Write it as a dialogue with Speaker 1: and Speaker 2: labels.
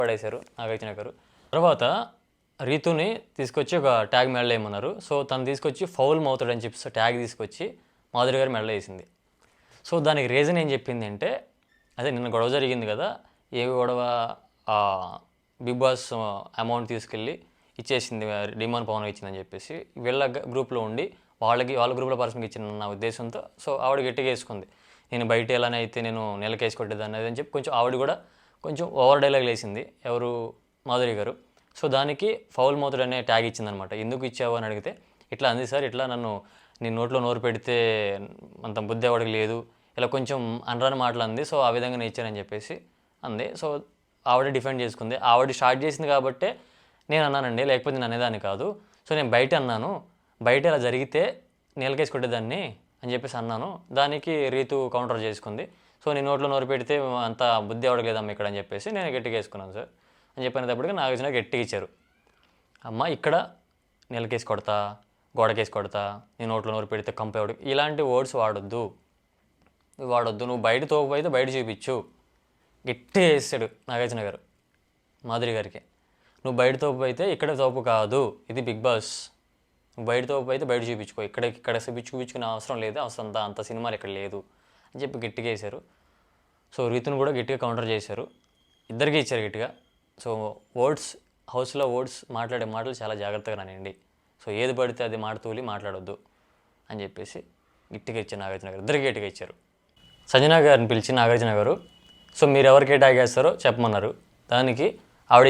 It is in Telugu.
Speaker 1: పడేశారు నాగార్జున గారు. తర్వాత రీతుని తీసుకొచ్చి ఒక ట్యాగ్ మెడలో వేయమన్నారు. సో తను తీసుకొచ్చి ఫౌల్ మౌతాడు అని చెప్పి ట్యాగ్ తీసుకొచ్చి మాధురి గారు మెడలో వేసింది. సో దానికి రీజన్ ఏం చెప్పింది అంటే, అదే నిన్న గొడవ జరిగింది కదా, ఏ గొడవ, బిగ్ బాస్ అమౌంట్ తీసుకెళ్ళి ఇచ్చేసింది, డిమాండ్ పవన్ ఇచ్చిందని చెప్పేసి వీళ్ళ గ్రూప్లో ఉండి వాళ్ళ గ్రూప్లో పర్సన్కి ఇచ్చిన నా ఉద్దేశంతో సో ఆవిడ గట్టిగా వేసుకుంది. నేను బయట ఎలానే అయితే నేను నెలకేసి కొట్టేదాన్ని అని చెప్పి కొంచెం ఆవిడ కూడా కొంచెం ఓవర్ డైలాగ్ వేసింది, ఎవరు మాధురి గారు. సో దానికి ఫౌల్ మౌతాడు అనే ట్యాగ్ ఇచ్చిందనమాట. ఎందుకు ఇచ్చావు అని అడిగితే, ఇట్లా అంది సార్, ఇట్లా నన్ను నీ నోట్లో నోరు పెడితే అంత బుద్ధి ఎవడికి లేదు, ఇలా కొంచెం అనరాని మాటలు అంది. సో ఆ విధంగా నేను ఇచ్చానని చెప్పేసి అంది. సో ఆవిడ డిఫెండ్ చేసుకుంది. ఆవిడ స్టార్ట్ చేసింది కాబట్టే నేను అన్నానండి, లేకపోతే నేను అనేదాన్ని కాదు. సో నేను బయట అన్నాను, బయట ఇలా జరిగితే నేలకేసి కొట్టేదాన్ని అని చెప్పేసి అన్నాను. దానికి రీతు కౌంటర్ చేసుకుంది. సో నీ నోట్లో నోరు పెడితే అంత బుద్ధి ఎవడలేదమ్మ ఇక్కడ అని చెప్పేసి నేను గట్టిగా వేసుకున్నాను సార్ అని చెప్పినప్పటికీ నాగార్జున గట్టిగా ఇచ్చారు. అమ్మ ఇక్కడ నెలకేసి కొడతా, గోడకేసి కొడతా, నీ నోట్లో నోరు పెడితే కంపేవాడు, ఇలాంటి వర్డ్స్ వాడొద్దు, నువ్వు బయట తోకపోతే బయట చూపించు. గట్టిగా వేసాడు నాగార్జున గారు మాధురి గారికి. నువ్వు బయట తోపు అయితే ఇక్కడ తోపు కాదు, ఇది బిగ్ బాస్, నువ్వు బయట తోపు అయితే బయట చూపించుకో, ఇక్కడ చూపించుకునే అవసరం లేదు, అంత సినిమాలు ఇక్కడ లేదు అని చెప్పి గట్టిగా వేశారు. సో రీతును కూడా గట్టిగా కౌంటర్ చేశారు, ఇద్దరికి ఇచ్చారు గట్టిగా. సో హౌస్లో మాట్లాడే మాటలు చాలా జాగ్రత్తగా రానివ్వండి, సో ఏది పడితే అది మాట తూలి మాట్లాడొద్దు అని చెప్పేసి గట్టిగా ఇచ్చారు నాగార్జున గారు. ఇద్దరికి గట్టిగా ఇచ్చారు. సంజన గారిని పిలిచి నాగార్జున గారు, సో మీరు ఎవరికి ట్యాగ్ వేస్తారో చెప్పమన్నారు. దానికి ఆవిడ